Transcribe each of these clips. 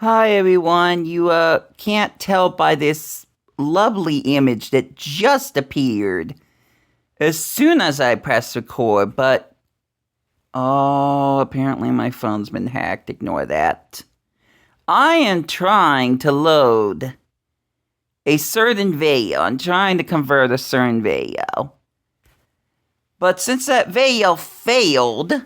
Hi everyone, you can't tell by this lovely image that just appeared as soon as I press record, but apparently my phone's been hacked, ignore that. I am trying to load a certain video, I'm trying to convert a certain video. But since that video failed,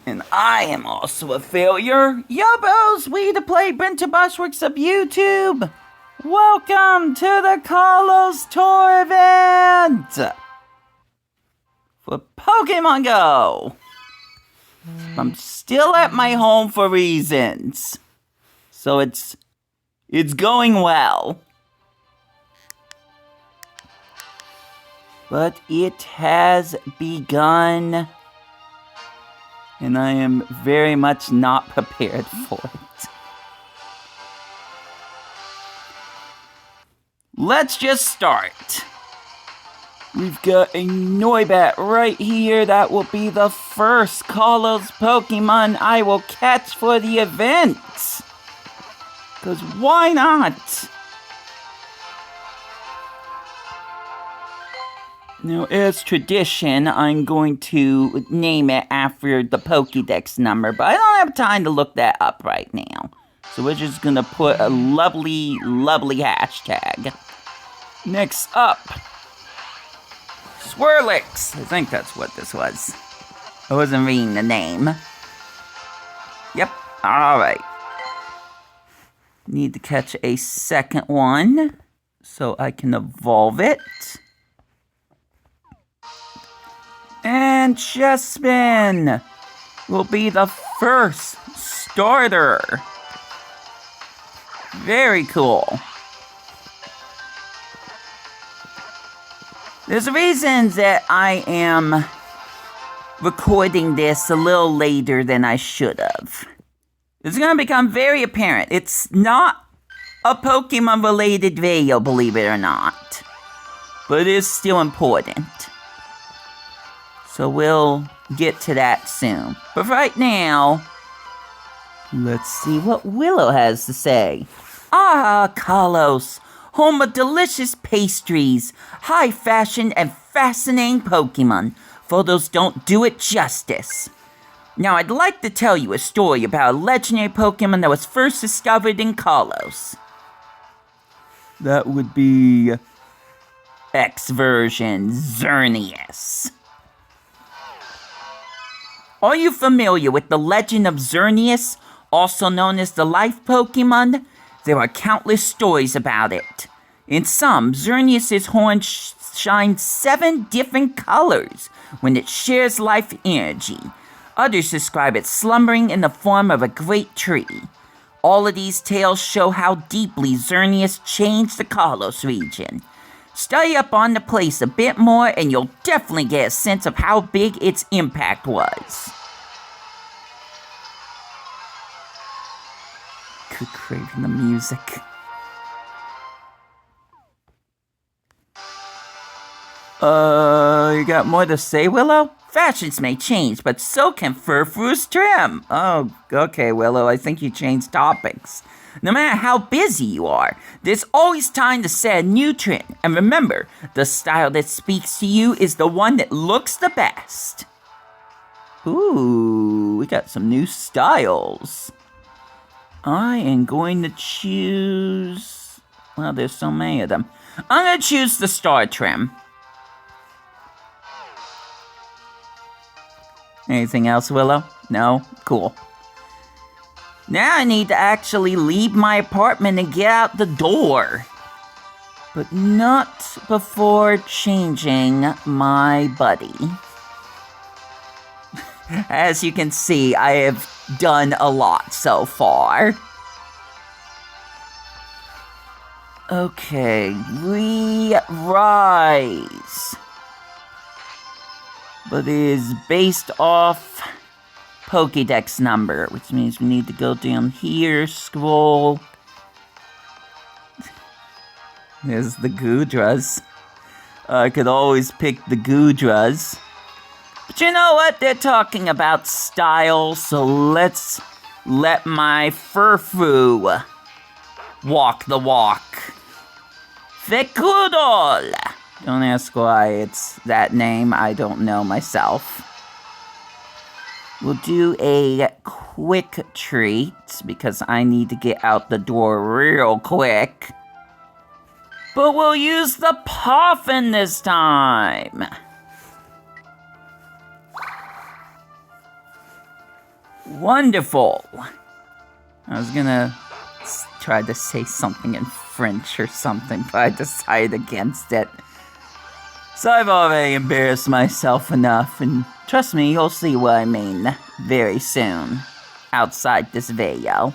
and I am also a failure, Yobos, we the play Brinta Bushworks of YouTube. Welcome to the Kalos tour event for Pokemon Go. I'm still at my home for reasons, so it's going well. But it has begun, and I am very much not prepared for it. Let's just start. We've got a Noibat right here. That will be the first Kalos Pokemon I will catch for the event. Because why not? Now, as tradition, I'm going to name it after the Pokédex number, but I don't have time to look that up right now. So we're just gonna put a lovely, lovely hashtag. Next up, Swirlix. I think that's what this was. I wasn't reading the name. Yep, alright. Need to catch a second one so I can evolve it. And Chespin will be the first starter. Very cool. There's reasons that I am recording this a little later than I should have. It's going to become very apparent. It's not a Pokemon related video, believe it or not. But it is still important. So we'll get to that soon. But right now, let's see what Willow has to say. Ah, Kalos, home of delicious pastries, high fashion, and fascinating Pokemon. Photos don't do it justice. Now, I'd like to tell you a story about a legendary Pokemon that was first discovered in Kalos. That would be X version Xerneas. Are you familiar with the legend of Xerneas, also known as the Life Pokemon? There are countless stories about it. In some, Xerneas' horn shines 7 different colors when it shares life energy. Others describe it slumbering in the form of a great tree. All of these tales show how deeply Xerneas changed the Kalos region. Study up on the place a bit more and you'll definitely get a sense of how big its impact was. Good craving the music. You got more to say, Willow? Fashions may change, but so can Furfur's trim. Oh, okay, Willow, I think you changed topics. No matter how busy you are, there's always time to set a new trend. And remember, the style that speaks to you is the one that looks the best. Ooh, we got some new styles. I am going to choose... Well, there's so many of them. I'm going to choose the star trim. Anything else, Willow? No? Cool. Now I need to actually leave my apartment and get out the door. But not before changing my buddy. As you can see, I have done a lot so far. Okay, Rise. But it is based off Pokédex number, which means we need to go down here, scroll. There's the Goodras. I could always pick the Goodras. But you know what? They're talking about style, so let's let my Furfu walk the walk. Fekudol! Don't ask why it's that name, I don't know myself. We'll do a quick treat, because I need to get out the door real quick. But we'll use the Poffin this time! Wonderful! I was gonna try to say something in French or something, but I decided against it. So I've already embarrassed myself enough, and trust me, you'll see what I mean very soon, outside this video.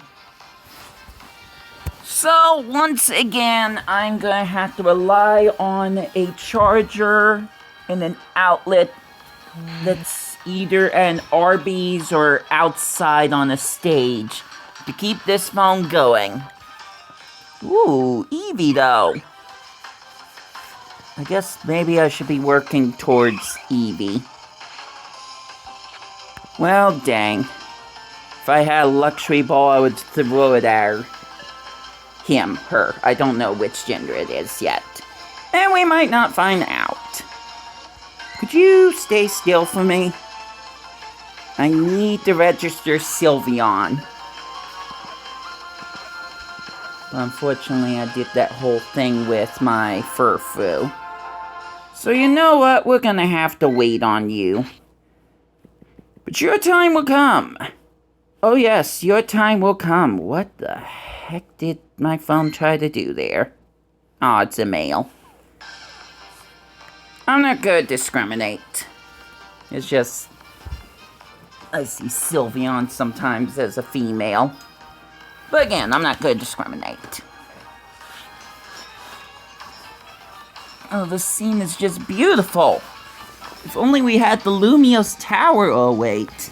So, once again, I'm gonna have to rely on a charger and an outlet that's either an Arby's or outside on a stage to keep this phone going. Ooh, Eevee though. I guess maybe I should be working towards Eevee. Well, dang. If I had a luxury ball, I would throw it at her. Him, her. I don't know which gender it is yet. And we might not find out. Could you stay still for me? I need to register Sylveon. But unfortunately, I did that whole thing with my Furfu. So you know what? We're gonna have to wait on you. But your time will come. Oh yes, your time will come. What the heck did my phone try to do there? Oh, it's a male. I'm not gonna discriminate. It's just, I see Sylveon sometimes as a female. But again, I'm not gonna discriminate. Oh, this scene is just beautiful. If only we had the Lumiose Tower. Oh, wait.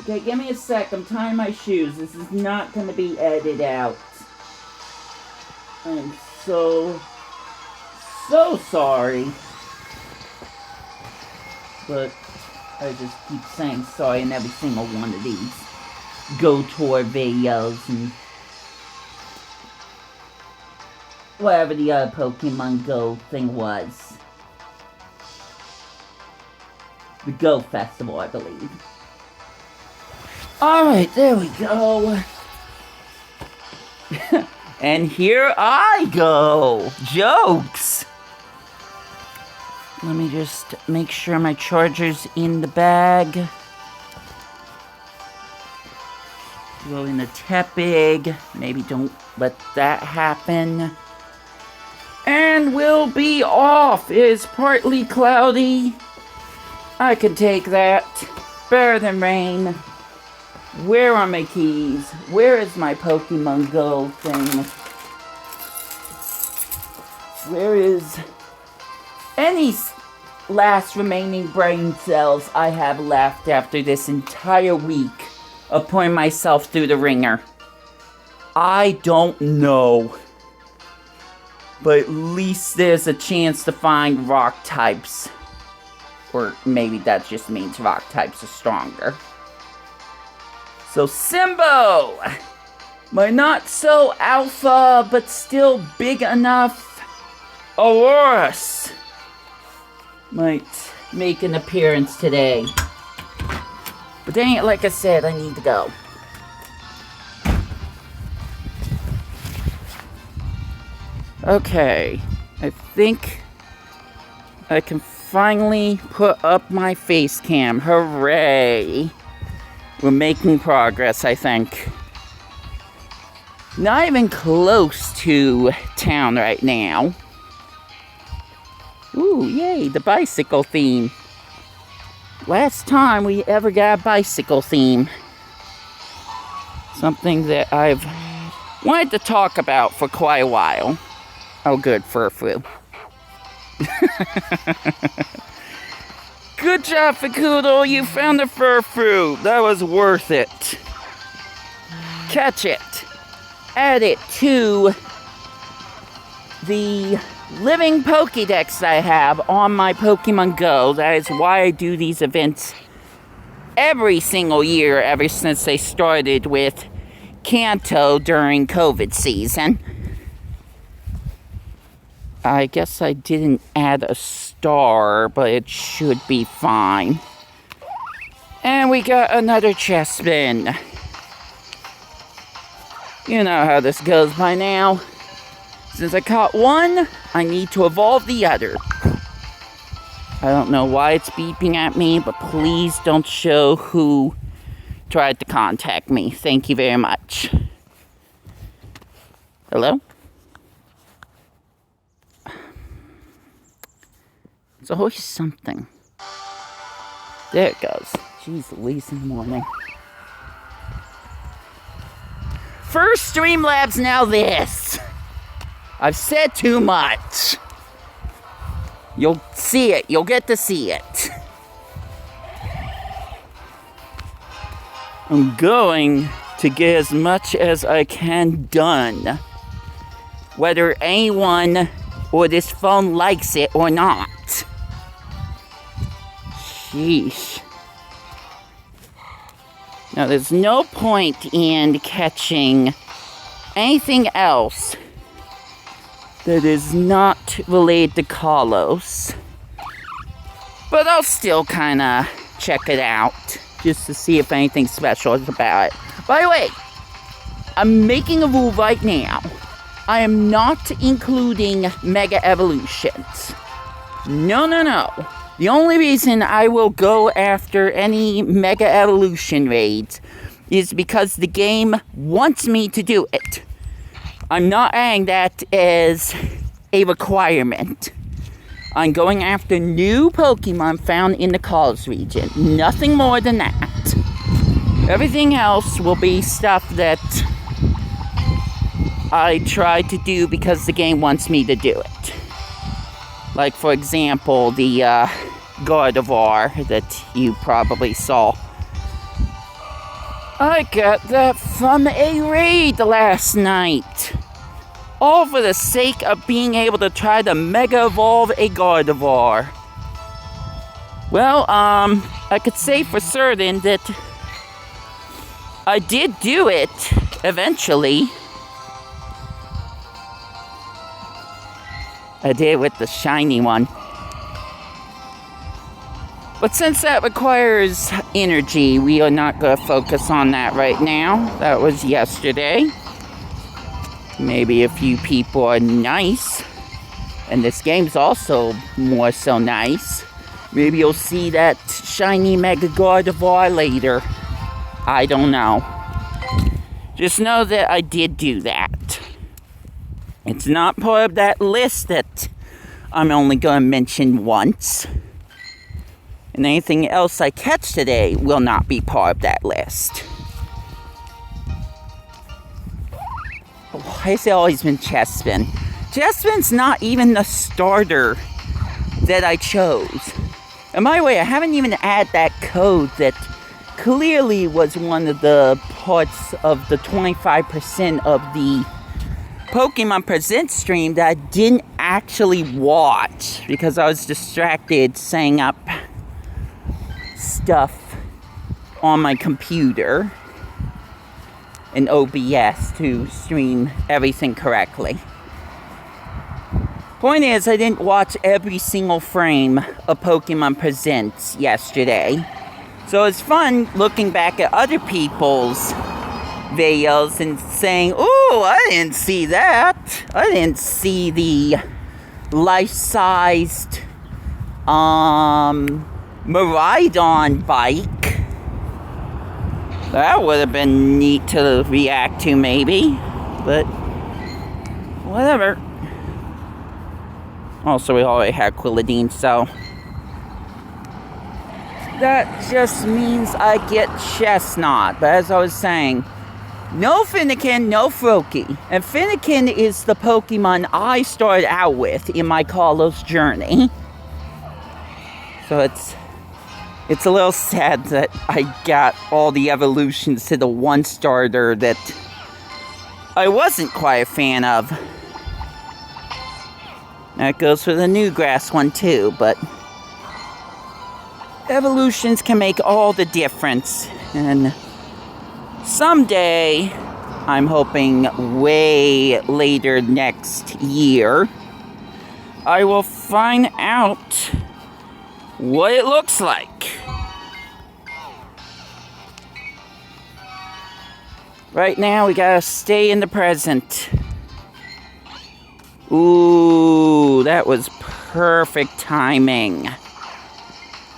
Okay, give me a sec. I'm tying my shoes. This is not going to be edited out. I'm so sorry. But I just keep saying sorry in every single one of these Go Tour videos and whatever the other Pokemon Go thing was. The Go Festival, I believe. Alright, there we go. And here I go. Jokes. Let me just make sure my charger's in the bag. Throw in the Tepig. Maybe don't let that happen. And we'll be off. It is partly cloudy. I can take that. Better than rain. Where are my keys? Where is my Pokemon Go thing? Where is any last remaining brain cells I have left after this entire week of putting myself through the ringer? I don't know. But at least there's a chance to find rock types. Or maybe that just means rock types are stronger. So Simbo! My not so alpha, but still big enough Aurorus might make an appearance today. But dang it, like I said, I need to go. Okay, I think I can finally put up my face cam. Hooray! We're making progress, I think. Not even close to town right now. Ooh, yay, the bicycle theme. Last time we ever got a bicycle theme. Something that I've wanted to talk about for quite a while. Oh, good, Furfu. Good job, Fakudo. You found the Furfu. That was worth it. Catch it. Add it to the living Pokédex I have on my Pokemon Go. That is why I do these events every single year ever since they started with Kanto during COVID season. I guess I didn't add a star, but it should be fine. And we got another chest bin. You know how this goes by now. Since I caught one, I need to evolve the other. I don't know why it's beeping at me, but please don't show who tried to contact me. Thank you very much. Hello? It's always something. There it goes. Jeez Louise in the morning. First Streamlabs, now this. I've said too much. You'll see it. You'll get to see it. I'm going to get as much as I can done. Whether anyone or this phone likes it or not. Sheesh. Now, there's no point in catching anything else that is not related to Kalos. But I'll still kind of check it out, just to see if anything special is about it. By the way, I'm making a rule right now. I am not including Mega Evolutions. No, no, no. The only reason I will go after any Mega Evolution raids is because the game wants me to do it. I'm not adding that as a requirement. I'm going after new Pokemon found in the Kalos region. Nothing more than that. Everything else will be stuff that I try to do because the game wants me to do it. Like, for example, the Gardevoir that you probably saw. I got that from a raid last night. All for the sake of being able to try to Mega Evolve a Gardevoir. Well, I could say for certain that I did do it eventually. I did with the shiny one. But since that requires energy, we are not going to focus on that right now. That was yesterday. Maybe a few people are nice. And this game's also more so nice. Maybe you'll see that shiny Mega Gardevoir later. I don't know. Just know that I did do that. It's not part of that list that I'm only going to mention once. And anything else I catch today will not be part of that list. Why has it always been Chespin? Chespin's not even the starter that I chose. And by the way, I haven't even added that code that clearly was one of the parts of the 25% of the Pokemon Present stream that I didn't actually watch because I was distracted setting up stuff on my computer in OBS to stream everything correctly. Point is, I didn't watch every single frame of Pokemon Presents yesterday. So it's fun looking back at other people's videos and saying, "Ooh, I didn't see that. I didn't see the life-sized Miraidon bike. That would have been neat to react to, maybe. But whatever." Also, we already had Quilladine, so that just means I get Chestnut. But as I was saying, no Fennekin, no Froakie. And Fennekin is the Pokemon I started out with in my Kalos journey. So it's a little sad that I got all the evolutions to the one starter that I wasn't quite a fan of. That goes for the Newgrass one too, but Evolutions can make all the difference. And someday, I'm hoping way later next year, I will find out what it looks like. Right now, we gotta stay in the present. Ooh, that was perfect timing.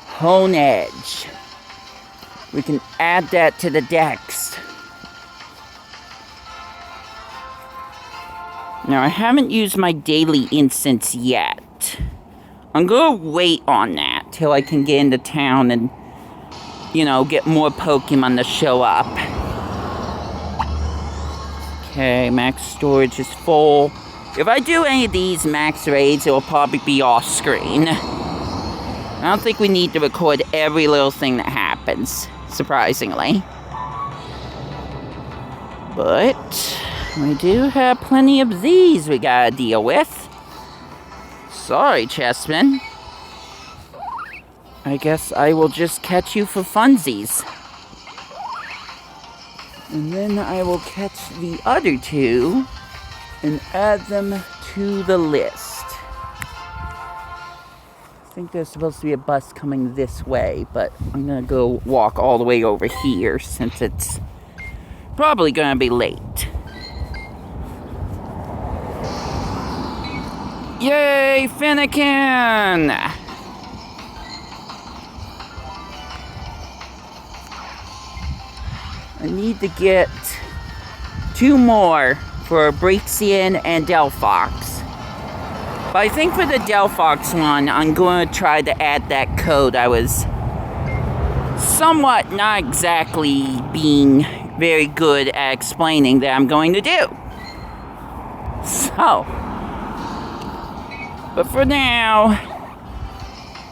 Hone Edge. We can add that to the dex. Now, I haven't used my daily instance yet. I'm gonna wait on that till I can get into town and, you know, get more Pokemon to show up. Okay, max storage is full. If I do any of these max raids, it will probably be off screen. I don't think we need to record every little thing that happens, surprisingly. But we do have plenty of these we gotta deal with. Sorry, Chessman. I guess I will just catch you for funsies. And then I will catch the other two and add them to the list. I think there's supposed to be a bus coming this way, but I'm gonna go walk all the way over here since it's probably gonna be late. Yay, Finnegan! I need to get 2 more for Braixen and Delphox. But I think for the Delphox one, I'm going to try to add that code I was somewhat not exactly being very good at explaining that I'm going to do. So, but for now,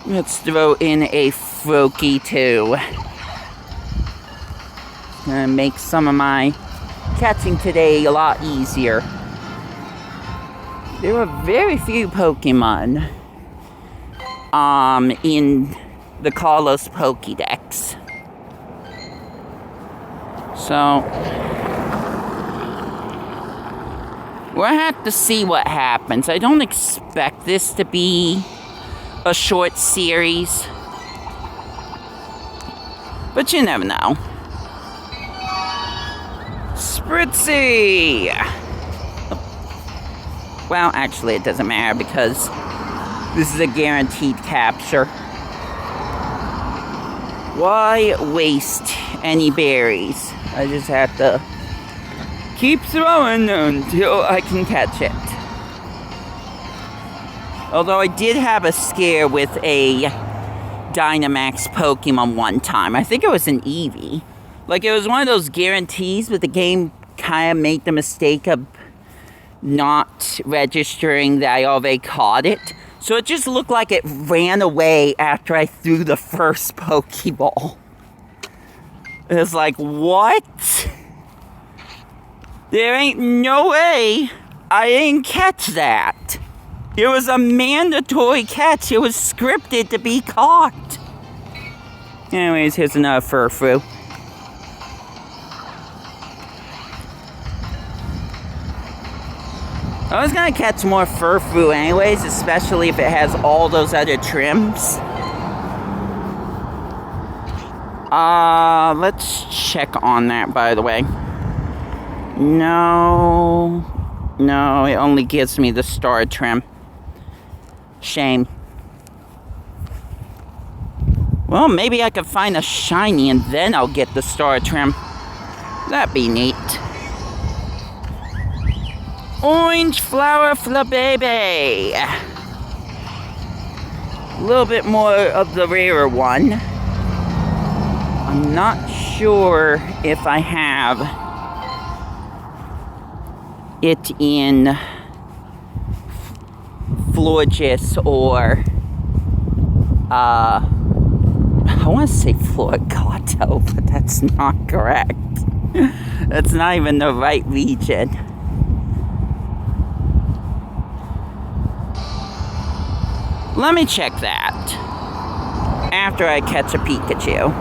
let's throw in a Froakie too. Gonna make some of my catching today a lot easier. There were very few Pokemon in the Kalos Pokédex. So we'll have to see what happens. I don't expect this to be a short series, but you never know. Spritzy! Well, actually, it doesn't matter because this is a guaranteed capture. Why waste any berries? I just have to keep throwing until I can catch it. Although I did have a scare with a Dynamax Pokemon one time. I think it was an Eevee. Like, it was one of those guarantees, but the game kind of made the mistake of not registering that I already caught it. So it just looked like it ran away after I threw the first Pokeball. It was like, what? There ain't no way I didn't catch that. It was a mandatory catch. It was scripted to be caught. Anyways, here's another Furfrou. I was gonna catch more Furfrou anyways, especially if it has all those other trims. Let's check on that, by the way. No, it only gives me the star trim. Shame. Well, maybe I could find a shiny and then I'll get the star trim. That'd be neat. Orange flower flababy. A little bit more of the rarer one. I'm not sure if I have it in Florges or I want to say Floricato, but that's not correct. That's not even the right region. Let me check that. after I catch a Pikachu.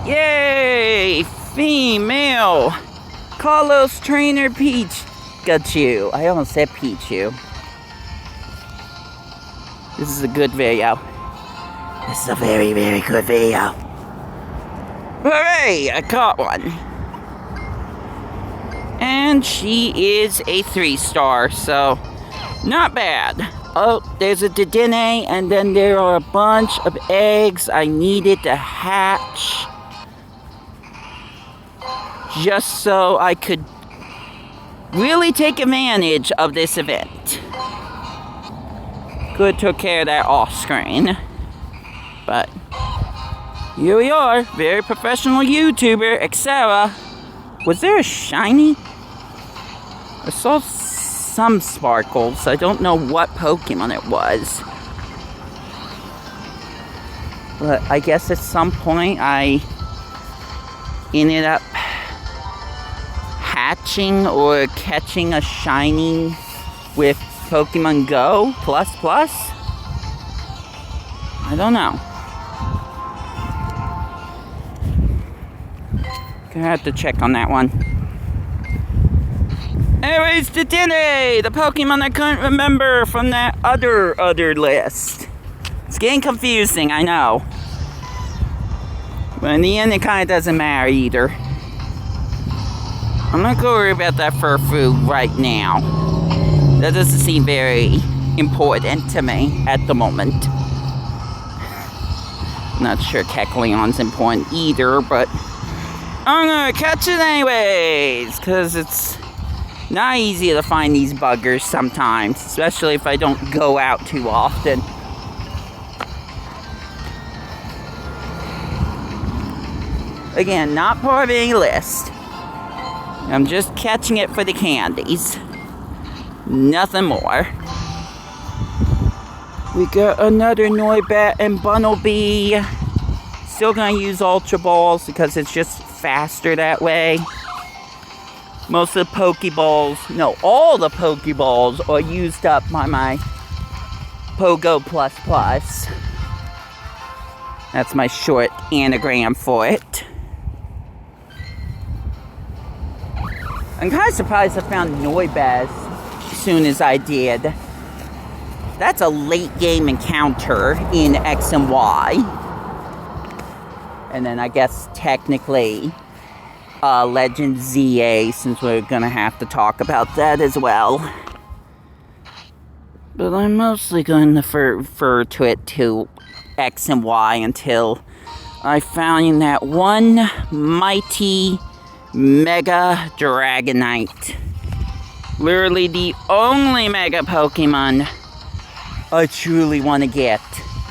Yay! Female! Kalos Trainer Pikachu. I almost said Pichu. This is a good video. This is a very, very good video. Hooray! I caught one. And she is a 3-star, so not bad. Oh, there's a Dedenne, and then there are a bunch of eggs I needed to hatch. Just so I could really take advantage of this event. Good, took care of that off screen. But here we are, very professional YouTuber, etc. Was there a shiny? I saw some sparkles. I don't know what Pokemon it was. But I guess at some point I ended up hatching or catching a shiny with Pokemon Go ++. I don't know. Gonna have to check on that one. Anyways, Dedenne, the Pokemon I couldn't remember from that other list. It's getting confusing, I know. But in the end, it kind of doesn't matter either. I'm not gonna worry about that Furfu right now. That doesn't seem very important to me at the moment. Not sure Kecleon's important either, but I'm gonna catch it anyways, because it's not easy to find these buggers sometimes, especially if I don't go out too often. Again, not part of any list. I'm just catching it for the candies. Nothing more. We got another Noibat and Bunnelby. Still gonna use Ultra Balls because it's just faster that way. Most of the Pokeballs, no, all the Pokeballs are used up by my Pogo++. That's my short anagram for it. I'm kind of surprised I found Noibat as soon as I did. That's a late game encounter in X and Y. And then I guess technically Legend ZA, since we're gonna have to talk about that as well. But I'm mostly going to refer to it to X and Y until I found that one mighty Mega Dragonite. Literally the only Mega Pokemon I truly want to get.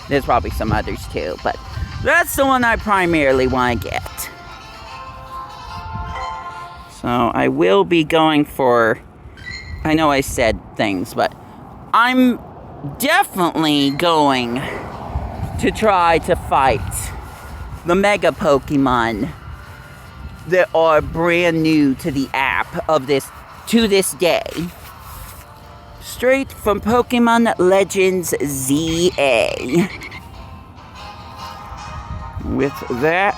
There's probably some others too, but that's the one I primarily want to get. So I will be going for, I know I said things, but I'm definitely going to try to fight the Mega Pokemon that are brand new to the app of this to this day. Straight from Pokemon Legends ZA. With that,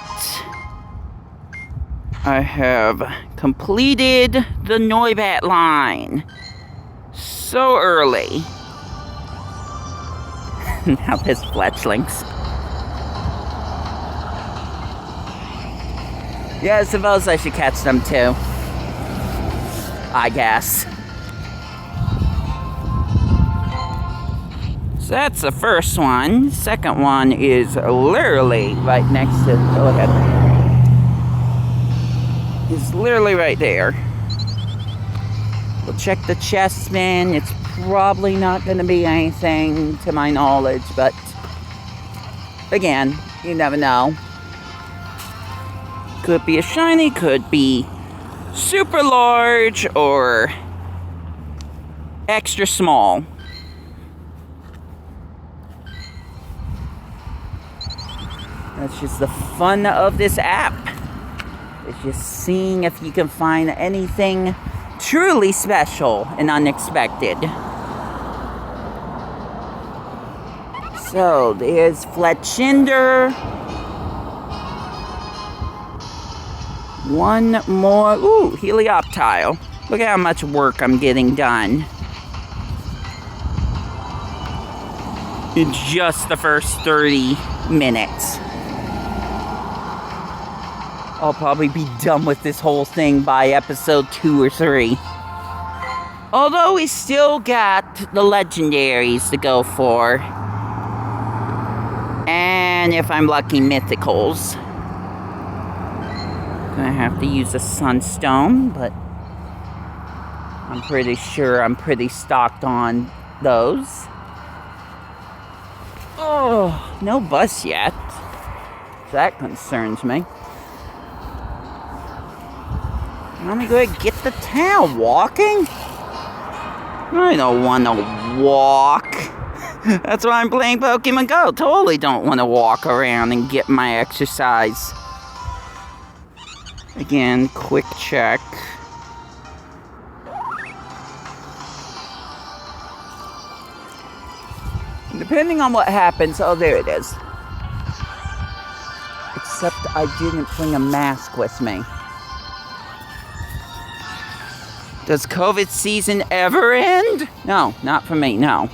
I have completed the Noibat line. So early. Now there's fletchlings. Yeah, I suppose I should catch them too. I guess. So that's the first one. Second one is literally right next to, look at it. It's literally right there. We'll check the chest bin. It's probably not going to be anything to my knowledge, but again, you never know. Could be a shiny, could be super large, or extra small. That's just the fun of this app. It's just seeing if you can find anything truly special and unexpected. So, there's Fletchinder. One more. Ooh, Helioptile. Look at how much work I'm getting done. In just the first 30 minutes. I'll probably be done with this whole thing by episode 2 or 3. Although we still got the legendaries to go for. And if I'm lucky, mythicals. Gonna have to use a sunstone, but I'm pretty sure I'm pretty stocked on those. Oh, no bus yet. That concerns me. Let me go ahead and get the town. Walking? I don't want to walk. That's why I'm playing Pokemon Go. Totally don't want to walk around and get my exercise. Again, quick check. Depending on what happens, oh, there it is. Except I didn't bring a mask with me. Does COVID season ever end? No, not for me, no.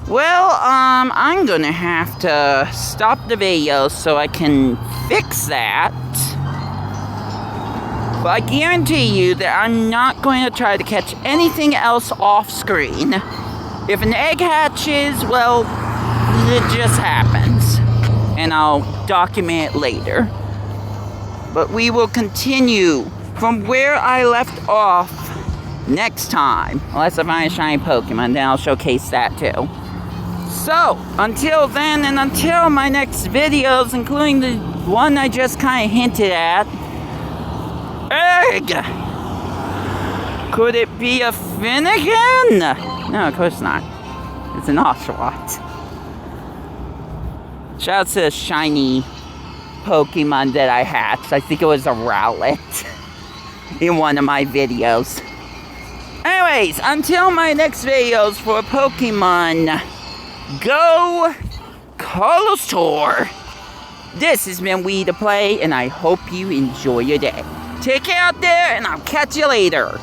Well, I'm gonna have to stop the video so I can fix that. But I guarantee you that I'm not going to try to catch anything else off screen. If an egg hatches, well, it just happens. And I'll document it later. But we will continue from where I left off next time. Unless I find a shiny Pokemon, then I'll showcase that too. So, until then, and until my next videos, including the one I just kind of hinted at. Egg! Could it be a Finnegan? No, of course not. It's an Oshawott. Shout out to the shiny Pokemon that I hatched. I think it was a Rowlet in one of my videos. Anyways, until my next videos for Pokemon Go Kalos Tour. This has been We2Play, and I hope you enjoy your day. Take care out there, and I'll catch you later.